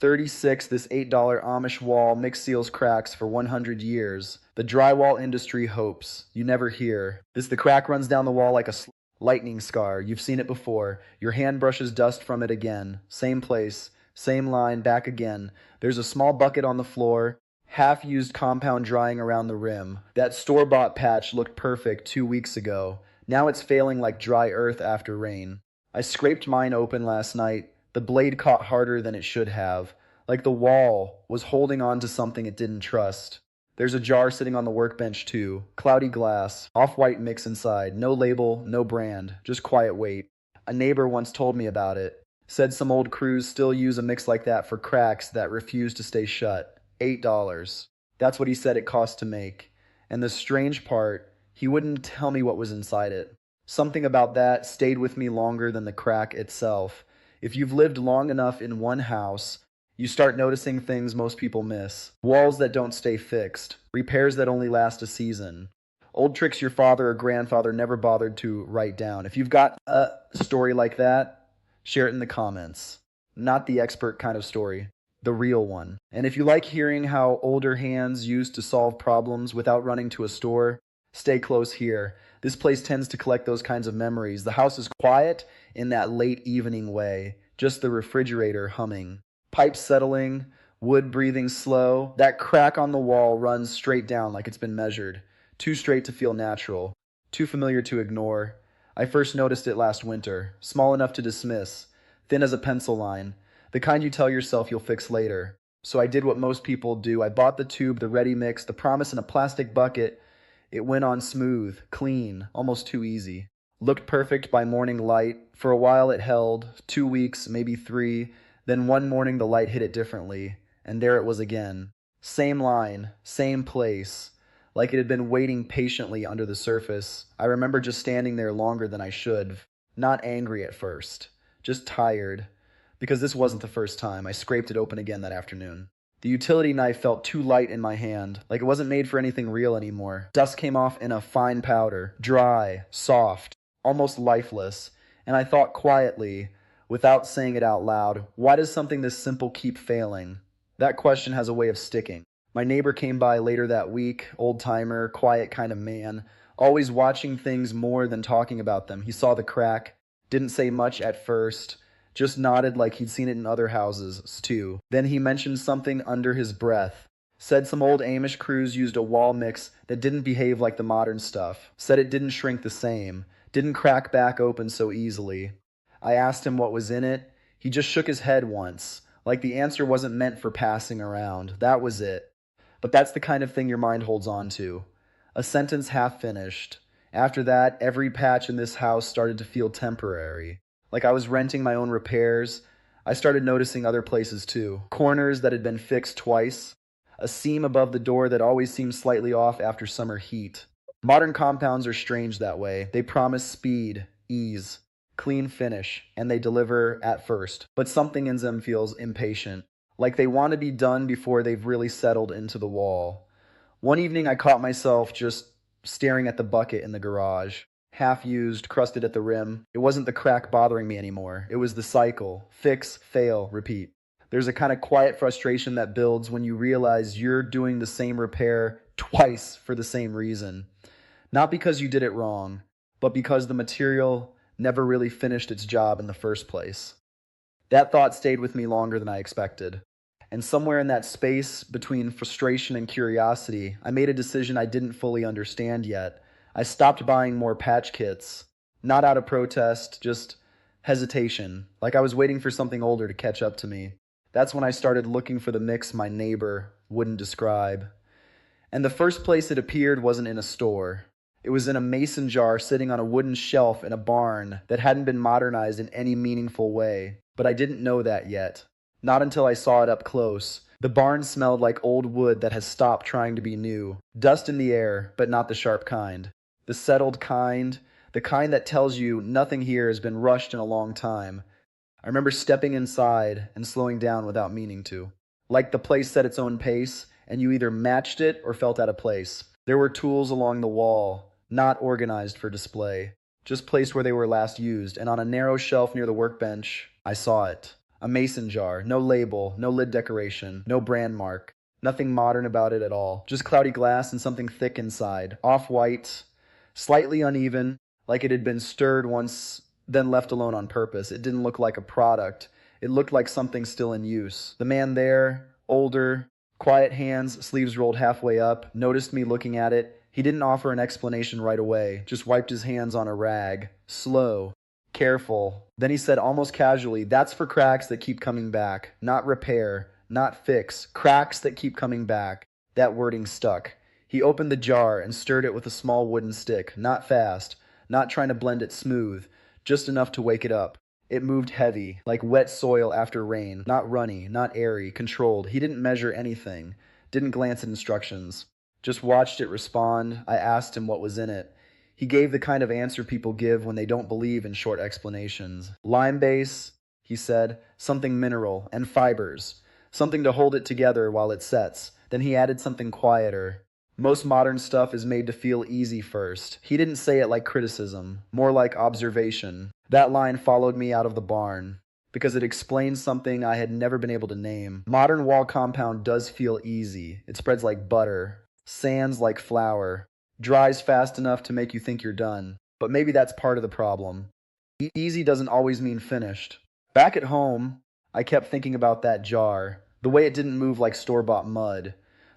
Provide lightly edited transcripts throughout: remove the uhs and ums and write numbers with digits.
36, this $8 Amish wall mix seals cracks for 100 years. The drywall industry hopes. You never hear. The crack runs down the wall like a lightning scar. You've seen it before. Your hand brushes dust from it again. Same place, same line, back again. There's a small bucket on the floor, half-used compound drying around the rim. That store-bought patch looked perfect 2 weeks ago. Now it's failing like dry earth after rain. I scraped mine open last night. The blade caught harder than it should have, like the wall was holding on to something it didn't trust. There's a jar sitting on the workbench too, cloudy glass, off-white mix inside, no label, no brand, just quiet weight. A neighbor once told me about it, said some old crews still use a mix like that for cracks that refuse to stay shut. $8. That's what he said it cost to make. And the strange part, he wouldn't tell me what was inside it. Something about that stayed with me longer than the crack itself. If you've lived long enough in one house, you start noticing things most people miss. Walls that don't stay fixed. Repairs that only last a season. Old tricks your father or grandfather never bothered to write down. If you've got a story like that, share it in the comments. Not the expert kind of story, the real one. And if you like hearing how older hands used to solve problems without running to a store, stay close here. This place tends to collect those kinds of memories. The house is quiet in that late evening way, just the refrigerator humming. Pipes settling, wood breathing slow. That crack on the wall runs straight down like it's been measured. Too straight to feel natural. Too familiar to ignore. I first noticed it last winter. Small enough to dismiss. Thin as a pencil line. The kind you tell yourself you'll fix later. So I did what most people do. I bought the tube, the ready mix, the promise in a plastic bucket. It went on smooth, clean, almost too easy. Looked perfect by morning light. For a while it held, 2 weeks, maybe 3. Then one morning the light hit it differently, and there it was again. Same line, same place, like it had been waiting patiently under the surface. I remember just standing there longer than I should. Not angry at first, just tired. Because this wasn't the first time. I scraped it open again that afternoon. The utility knife felt too light in my hand, like it wasn't made for anything real anymore. Dust came off in a fine powder, dry, soft, almost lifeless, and I thought quietly, without saying it out loud, why does something this simple keep failing? That question has a way of sticking. My neighbor came by later that week, old-timer, quiet kind of man, always watching things more than talking about them. He saw the crack, didn't say much at first, just nodded like he'd seen it in other houses, too. Then he mentioned something under his breath. Said some old AMISH crews used a wall mix that didn't behave like the modern stuff. Said it didn't shrink the same. Didn't crack back open so easily. I asked him what was in it. He just shook his head once, like the answer wasn't meant for passing around. That was it. But that's the kind of thing your mind holds on to. A sentence half finished. After that, every patch in this house started to feel temporary. Like I was renting my own repairs. I started noticing other places too. Corners that had been fixed twice. A seam above the door that always seemed slightly off after summer heat. Modern compounds are strange that way. They promise speed, ease, clean finish, and they deliver at first. But something in them feels impatient. Like they want to be done before they've really settled into the wall. One evening I caught myself just staring at the bucket in the garage. Half used, crusted at the rim. It wasn't the crack bothering me anymore. It was the cycle. Fix, fail, repeat. There's a kind of quiet frustration that builds when you realize you're doing the same repair twice for the same reason. Not because you did it wrong, but because the material never really finished its job in the first place. That thought stayed with me longer than I expected. And somewhere in that space between frustration and curiosity, I made a decision I didn't fully understand yet. I stopped buying more patch kits. Not out of protest, just hesitation, like I was waiting for something older to catch up to me. That's when I started looking for the mix my neighbor wouldn't describe. And the first place it appeared wasn't in a store. It was in a mason jar sitting on a wooden shelf in a barn that hadn't been modernized in any meaningful way. But I didn't know that yet. Not until I saw it up close. The barn smelled like old wood that has stopped trying to be new. Dust in the air, but not the sharp kind. The settled kind, the kind that tells you nothing here has been rushed in a long time. I remember stepping inside and slowing down without meaning to. Like the place set its own pace, and you either matched it or felt out of place. There were tools along the wall, not organized for display, just placed where they were last used, and on a narrow shelf near the workbench, I saw it. A mason jar, no label, no lid decoration, no brand mark. Nothing modern about it at all. Just cloudy glass and something thick inside. Off-white, slightly uneven, like it had been stirred once, then left alone on purpose. It didn't look like a product. It looked like something still in use. The man there, older, quiet hands, sleeves rolled halfway up, noticed me looking at it. He didn't offer an explanation right away, just wiped his hands on a rag. Slow, careful. Then he said almost casually, "That's for cracks that keep coming back. Not repair, not fix. Cracks that keep coming back." That wording stuck. He opened the jar and stirred it with a small wooden stick, not fast, not trying to blend it smooth, just enough to wake it up. It moved heavy, like wet soil after rain, not runny, not airy, controlled. He didn't measure anything, didn't glance at instructions. Just watched it respond. I asked him what was in it. He gave the kind of answer people give when they don't believe in short explanations. Lime base, he said, something mineral, and fibers, something to hold it together while it sets. Then he added something quieter. Most modern stuff is made to feel easy first. He didn't say it like criticism, more like observation. That line followed me out of the barn, because it explains something I had never been able to name. Modern wall compound does feel easy. It spreads like butter, sands like flour, dries fast enough to make you think you're done. But maybe that's part of the problem. Easy doesn't always mean finished. Back at home, I kept thinking about that jar, the way it didn't move like store-bought mud,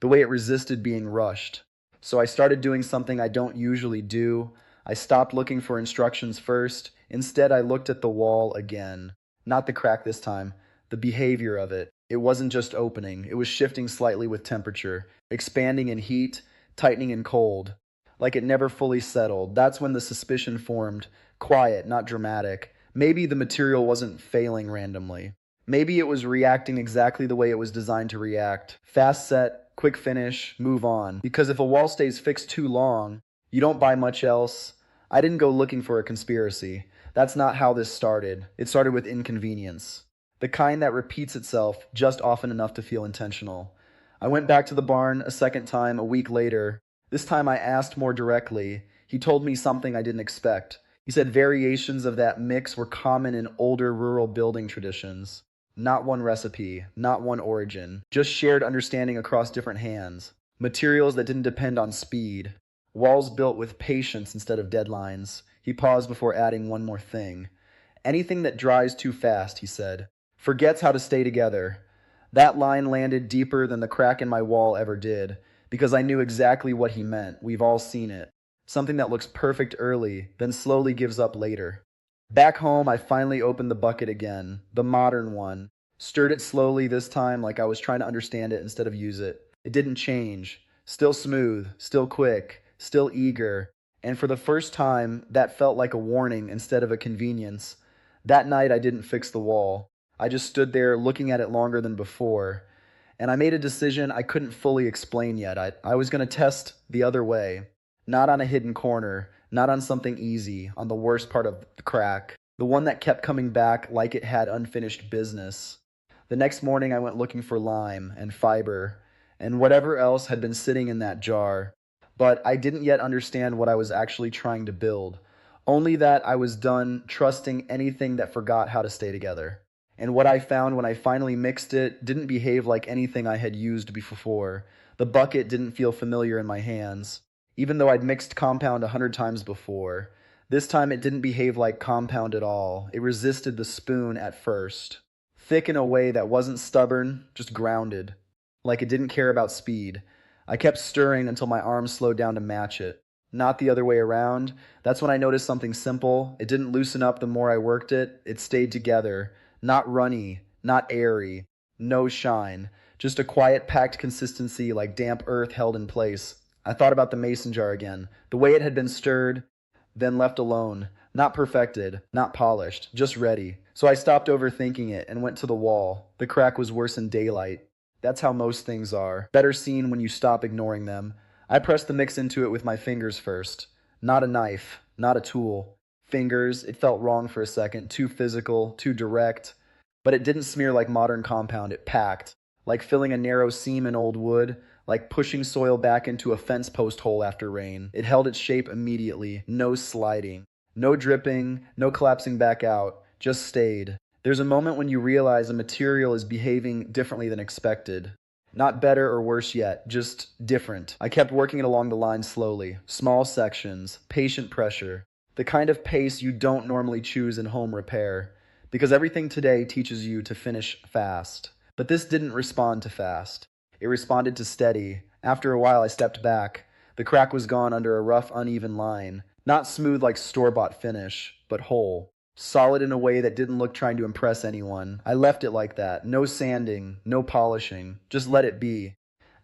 the way it resisted being rushed. So I started doing something I don't usually do. I stopped looking for instructions first. Instead, I looked at the wall again. Not the crack this time, the behavior of it. It wasn't just opening, it was shifting slightly with temperature, expanding in heat, tightening in cold, like it never fully settled. That's when the suspicion formed, quiet, not dramatic. Maybe the material wasn't failing randomly. Maybe it was reacting exactly the way it was designed to react. Fast set, quick finish, move on. Because if a wall stays fixed too long, you don't buy much else. I didn't go looking for a conspiracy. That's not how this started. It started with inconvenience. The kind that repeats itself just often enough to feel intentional. I went back to the barn a second time a week later. This time I asked more directly. He told me something I didn't expect. He said variations of that mix were common in older rural building traditions. Not one recipe, not one origin, just shared understanding across different hands. Materials that didn't depend on speed. Walls built with patience instead of deadlines. He paused before adding one more thing. Anything that dries too fast, he said, forgets how to stay together. That line landed deeper than the crack in my wall ever did, because I knew exactly what he meant. We've all seen it. Something that looks perfect early, then slowly gives up later. Back home, I finally opened the bucket again, the modern one. Stirred it slowly this time like I was trying to understand it instead of use it. It didn't change. Still smooth, still quick, still eager. And for the first time, that felt like a warning instead of a convenience. That night, I didn't fix the wall. I just stood there looking at it longer than before. And I made a decision I couldn't fully explain yet. I was going to test the other way. Not on a hidden corner, not on something easy, on the worst part of the crack. The one that kept coming back like it had unfinished business. The next morning I went looking for lime and fiber and whatever else had been sitting in that jar. But I didn't yet understand what I was actually trying to build. Only that I was done trusting anything that forgot how to stay together. And what I found when I finally mixed it didn't behave like anything I had used before. The bucket didn't feel familiar in my hands. Even though I'd mixed compound 100 times before, this time it didn't behave like compound at all. It resisted the spoon at first. Thick in a way that wasn't stubborn, just grounded. Like it didn't care about speed. I kept stirring until my arms slowed down to match it. Not the other way around. That's when I noticed something simple. It didn't loosen up the more I worked it. It stayed together. Not runny, not airy. No shine. Just a quiet, packed consistency like damp earth held in place. I thought about the mason jar again. The way it had been stirred, then left alone. Not perfected, not polished, just ready. So I stopped overthinking it and went to the wall. The crack was worse in daylight. That's how most things are. Better seen when you stop ignoring them. I pressed the mix into it with my fingers first. Not a knife, not a tool. Fingers, it felt wrong for a second, too physical, too direct. But it didn't smear like modern compound, it packed. Like filling a narrow seam in old wood, like pushing soil back into a fence post hole after rain. It held its shape immediately, no sliding. No dripping, no collapsing back out, just stayed. There's a moment when you realize a material is behaving differently than expected. Not better or worse yet, just different. I kept working it along the line slowly, small sections, patient pressure, the kind of pace you don't normally choose in home repair, because everything today teaches you to finish fast. But this didn't respond to fast. It responded to steady. After a while, I stepped back. The crack was gone under a rough, uneven line, not smooth like store-bought finish, but whole. Solid in a way that didn't look trying to impress anyone. I left it like that. No sanding, no polishing. Just let it be.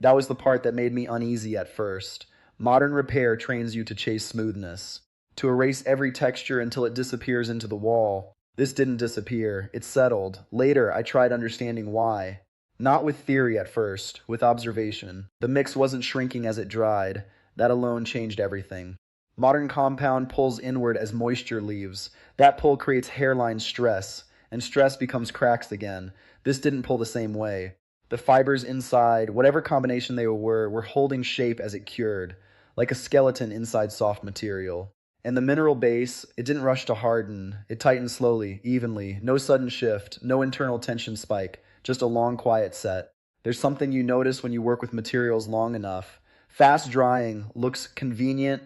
That was the part that made me uneasy at first. Modern repair trains you to chase smoothness, to erase every texture until it disappears into the wall. This didn't disappear. It settled. Later, I tried understanding why. Not with theory at first, with observation. The mix wasn't shrinking as it dried. That alone changed everything. Modern compound pulls inward as moisture leaves. That pull creates hairline stress, and stress becomes cracks again. This didn't pull the same way. The fibers inside, whatever combination they were holding shape as it cured, like a skeleton inside soft material. And the mineral base, it didn't rush to harden. It tightened slowly, evenly, no sudden shift, no internal tension spike, just a long, quiet set. There's something you notice when you work with materials long enough. Fast drying looks convenient,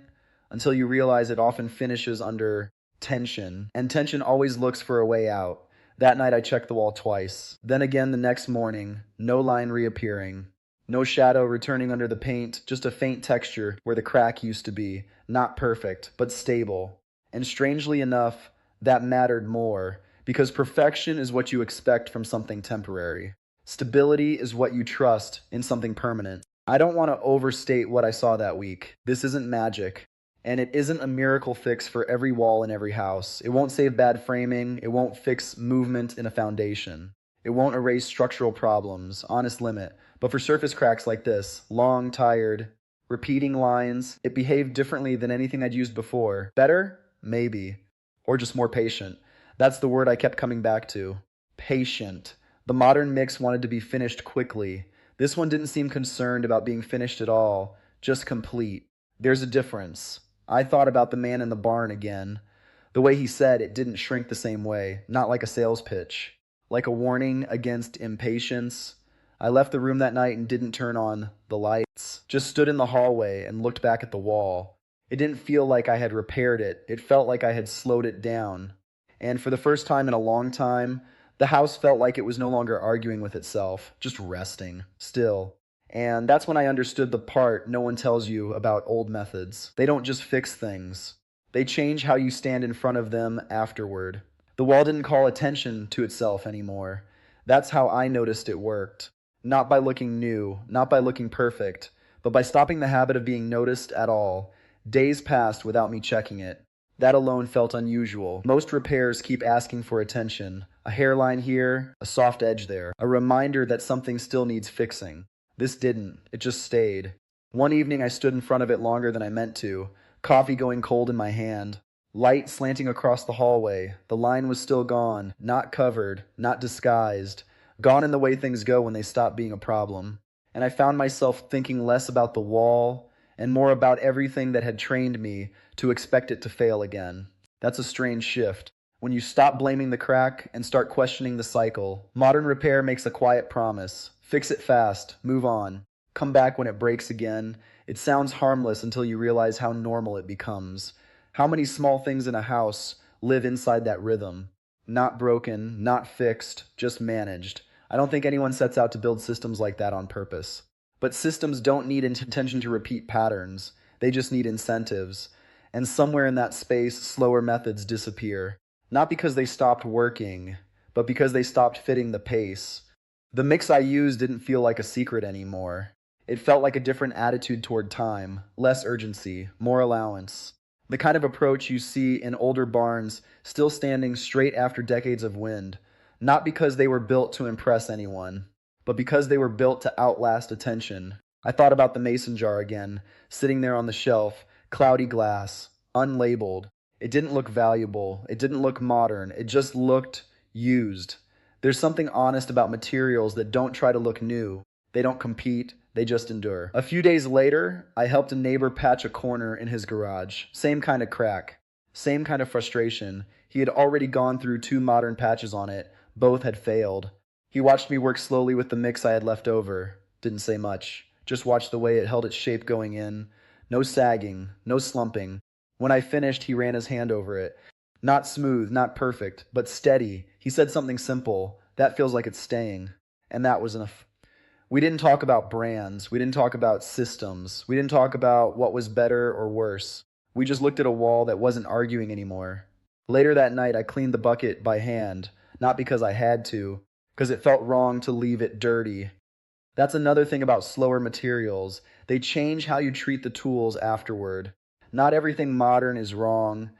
until you realize it often finishes under tension, and tension always looks for a way out. That night I checked the wall twice. Then again the next morning, no line reappearing. No shadow returning under the paint, just a faint texture where the crack used to be. Not perfect, but stable. And strangely enough, that mattered more, because perfection is what you expect from something temporary. Stability is what you trust in something permanent. I don't want to overstate what I saw that week. This isn't magic. And it isn't a miracle fix for every wall in every house. It won't save bad framing. It won't fix movement in a foundation. It won't erase structural problems, honest limit. But for surface cracks like this, long, tired, repeating lines, it behaved differently than anything I'd used before. Better? Maybe. Or just more patient. That's the word I kept coming back to. Patient. The modern mix wanted to be finished quickly. This one didn't seem concerned about being finished at all, just complete. There's a difference. I thought about the man in the barn again. The way he said it didn't shrink the same way, not like a sales pitch. Like a warning against impatience. I left the room that night and didn't turn on the lights. Just stood in the hallway and looked back at the wall. It didn't feel like I had repaired it. It felt like I had slowed it down. And for the first time in a long time, the house felt like it was no longer arguing with itself, just resting, still. And that's when I understood the part no one tells you about old methods. They don't just fix things. They change how you stand in front of them afterward. The wall didn't call attention to itself anymore. That's how I noticed it worked. Not by looking new, not by looking perfect, but by stopping the habit of being noticed at all. Days passed without me checking it. That alone felt unusual. Most repairs keep asking for attention. A hairline here, a soft edge there. A reminder that something still needs fixing. This didn't. It just stayed. One evening I stood in front of it longer than I meant to, coffee going cold in my hand. Light slanting across the hallway. The line was still gone, not covered, not disguised. Gone in the way things go when they stop being a problem. And I found myself thinking less about the wall and more about everything that had trained me to expect it to fail again. That's a strange shift. When you stop blaming the crack and start questioning the cycle. Modern repair makes a quiet promise. Fix it fast, move on, come back when it breaks again. It sounds harmless until you realize how normal it becomes. How many small things in a house live inside that rhythm? Not broken, not fixed, just managed. I don't think anyone sets out to build systems like that on purpose. But systems don't need intention to repeat patterns. They just need incentives. And somewhere in that space, slower methods disappear. Not because they stopped working, but because they stopped fitting the pace. The mix I used didn't feel like a secret anymore. It felt like a different attitude toward time, less urgency, more allowance. The kind of approach you see in older barns still standing straight after decades of wind, not because they were built to impress anyone, but because they were built to outlast attention. I thought about the mason jar again, sitting there on the shelf, cloudy glass, unlabeled. It didn't look valuable, it didn't look modern, it just looked used. There's something honest about materials that don't try to look new. They don't compete, they just endure. A few days later, I helped a neighbor patch a corner in his garage. Same kind of crack, same kind of frustration. He had already gone through 2 modern patches on it, Both had failed. He watched me work slowly with the mix I had left over. Didn't say much. Just watched the way it held its shape going in. No sagging, no slumping. When I finished, he ran his hand over it. Not smooth, not perfect, but steady. He said something simple. That feels like it's staying. And that was enough. We didn't talk about brands. We didn't talk about systems. We didn't talk about what was better or worse. We just looked at a wall that wasn't arguing anymore. Later that night, I cleaned the bucket by hand, not because I had to, because it felt wrong to leave it dirty. That's another thing about slower materials. They change how you treat the tools afterward. Not everything modern is wrong.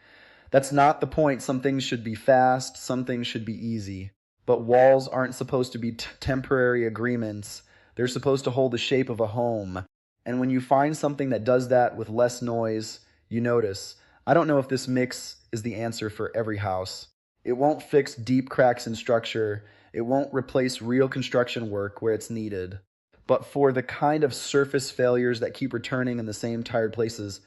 That's not the point. Some things should be fast, some things should be easy. But walls aren't supposed to be temporary agreements. They're supposed to hold the shape of a home. And when you find something that does that with less noise, you notice. I don't know if this mix is the answer for every house. It won't fix deep cracks in structure. It won't replace real construction work where it's needed. But for the kind of surface failures that keep returning in the same tired places,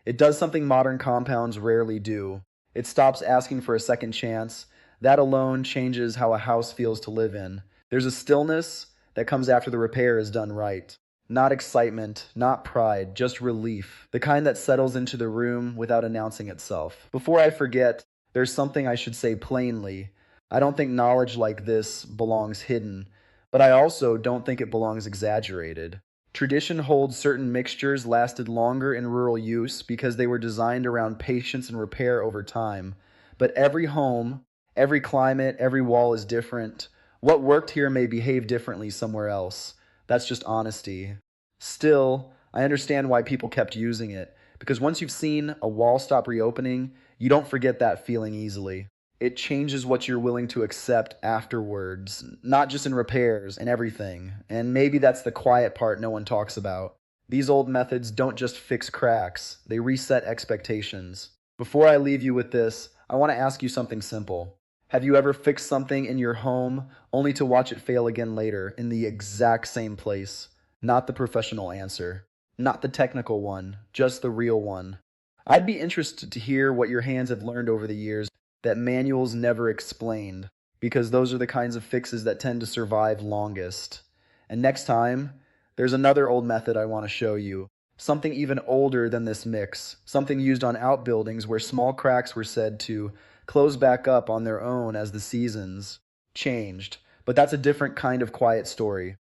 it does something modern compounds rarely do. It stops asking for a second chance. That alone changes how a house feels to live in. There's a stillness that comes after the repair is done right. Not excitement, not pride, just relief. The kind that settles into the room without announcing itself. Before I forget, there's something I should say plainly. I don't think knowledge like this belongs hidden, but I also don't think it belongs exaggerated. Tradition holds certain mixtures lasted longer in rural use because they were designed around patience and repair over time. But every home, every climate, every wall is different. What worked here may behave differently somewhere else. That's just honesty. Still, I understand why people kept using it, because once you've seen a wall stop reopening, you don't forget that feeling easily. It changes what you're willing to accept afterwards, not just in repairs and everything. And maybe that's the quiet part no one talks about. These old methods don't just fix cracks, they reset expectations. Before I leave you with this, I want to ask you something simple. Have you ever fixed something in your home only to watch it fail again later in the exact same place? Not the professional answer, not the technical one, just the real one. I'd be interested to hear what your hands have learned over the years that manuals never explained, because those are the kinds of fixes that tend to survive longest. And next time, there's another old method I want to show you. Something even older than this mix. Something used on outbuildings where small cracks were said to close back up on their own as the seasons changed. But that's a different kind of quiet story.